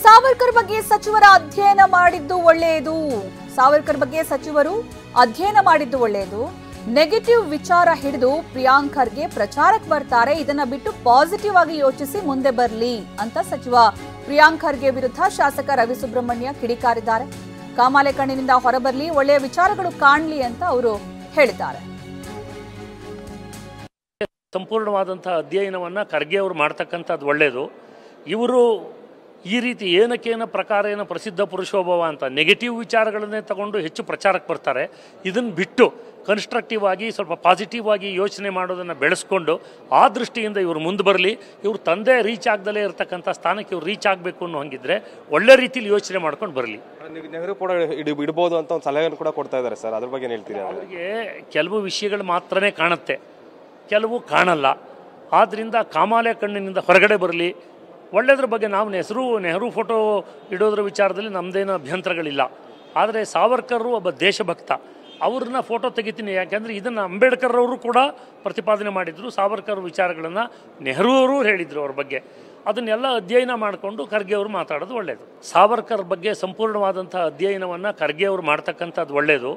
ಸಾವರ್ಕರ್ ಬಗ್ಗೆ ಸಚಿವರ ಅಧ್ಯಯನ ಮಾಡಿದ್ದು ಒಳ್ಳೆಯದು. ಸಾವರ್ಕರ್ ಬಗ್ಗೆ ಸಚಿವರು ಅಧ್ಯಯನ ಮಾಡಿದ್ದು ಒಳ್ಳೆಯದು. ನೆಗೆಟಿವ್ ವಿಚಾರ ಹಿಡಿದು ಪ್ರಿಯಾಂಕ್ ಖರ್ಗೆ ಪ್ರಚಾರಕ್ಕೆ ಬರ್ತಾರೆ. ಇದನ್ನ ಬಿಟ್ಟು ಪಾಸಿಟಿವ್ ಆಗಿ ಯೋಚಿಸಿ ಮುಂದೆ ಬರಲಿ ಅಂತ ಸಚಿವ ಪ್ರಿಯಾಂಕ್ ಖರ್ಗೆ ವಿರುದ್ಧ ಶಾಸಕ ರವಿ ಸುಬ್ರಹ್ಮಣ್ಯ ಕಿಡಿಕಾರಿದ್ದಾರೆ. ಕಾಮಾಲೆ ಕಣ್ಣಿನಿಂದ ಹೊರಬರಲಿ, ಒಳ್ಳೆಯ ವಿಚಾರಗಳು ಕಾಣಲಿ ಅಂತ ಅವರು ಹೇಳಿದ್ದಾರೆ. ಸಂಪೂರ್ಣವಾದಂತಹ ಅಧ್ಯಯನವನ್ನು ಖರ್ಗೆ ಅವರು ಮಾಡ್ತಕ್ಕಂಥದ್ದು ಒಳ್ಳೆಯದು. ಇವರು ಈ ರೀತಿ ಏನಕ್ಕೇನ ಪ್ರಕಾರ ಏನೋ ಪ್ರಸಿದ್ಧ ಪುರುಷೋಭವ ಅಂತ ನೆಗೆಟಿವ್ ವಿಚಾರಗಳನ್ನೇ ತಗೊಂಡು ಹೆಚ್ಚು ಪ್ರಚಾರಕ್ಕೆ ಬರ್ತಾರೆ. ಇದನ್ನು ಬಿಟ್ಟು ಕನ್ಸ್ಟ್ರಕ್ಟಿವ್ ಆಗಿ ಸ್ವಲ್ಪ ಪಾಸಿಟಿವ್ ಆಗಿ ಯೋಚನೆ ಮಾಡೋದನ್ನು ಬೆಳೆಸ್ಕೊಂಡು ಆ ದೃಷ್ಟಿಯಿಂದ ಇವರು ಮುಂದೆ ಬರಲಿ. ಇವರು ತಂದೆ ರೀಚ್ ಆಗದಲ್ಲೇ ಇರತಕ್ಕಂಥ ಸ್ಥಾನಕ್ಕೆ ಇವ್ರು ರೀಚ್ ಆಗಬೇಕು ಅನ್ನೋ ಹಂಗಿದ್ರೆ ಒಳ್ಳೆ ರೀತಿಯಲ್ಲಿ ಯೋಚನೆ ಮಾಡ್ಕೊಂಡು ಬರಲಿ. ನೆಹರು ಕೂಡ ಇಡ್ಬೋದು ಅಂತ ಒಂದು ಸಲಹೆಯನ್ನು ಕೂಡ ಕೊಡ್ತಾ ಇದ್ದಾರೆ ಸರ್, ಅದ್ರ ಬಗ್ಗೆ ಹೇಳ್ತೀರಾ? ಅವರಿಗೆ ಕೆಲವು ವಿಷಯಗಳು ಮಾತ್ರನೇ ಕಾಣುತ್ತೆ, ಕೆಲವು ಕಾಣಲ್ಲ. ಆದ್ದರಿಂದ ಕಾಮಾಲೆ ಕಣ್ಣಿನಿಂದ ಹೊರಗಡೆ ಬರಲಿ. ಒಳ್ಳೆಯದ್ರ ಬಗ್ಗೆ ನಾವು ನೆಹರು ಫೋಟೋ ಇಡೋದ್ರ ವಿಚಾರದಲ್ಲಿ ನಮ್ಮದೇನೋ ಅಭ್ಯಂತರಗಳಿಲ್ಲ. ಆದರೆ ಸಾವರ್ಕರ್ ಒಬ್ಬ ದೇಶಭಕ್ತ, ಅವ್ರನ್ನ ಫೋಟೋ ತೆಗಿತೀನಿ. ಯಾಕೆಂದರೆ ಇದನ್ನು ಅಂಬೇಡ್ಕರ್ ಅವರು ಕೂಡ ಪ್ರತಿಪಾದನೆ ಮಾಡಿದರು. ಸಾವರ್ಕರ್ ವಿಚಾರಗಳನ್ನು ನೆಹರು ಅವರು ಹೇಳಿದರು ಅವ್ರ ಬಗ್ಗೆ. ಅದನ್ನೆಲ್ಲ ಅಧ್ಯಯನ ಮಾಡಿಕೊಂಡು ಖರ್ಗೆ ಅವರು ಮಾತಾಡೋದು ಒಳ್ಳೆಯದು. ಸಾವರ್ಕರ್ ಬಗ್ಗೆ ಸಂಪೂರ್ಣವಾದಂಥ ಅಧ್ಯಯನವನ್ನು ಖರ್ಗೆ ಅವರು ಮಾಡ್ತಕ್ಕಂಥದ್ದು ಒಳ್ಳೆಯದು.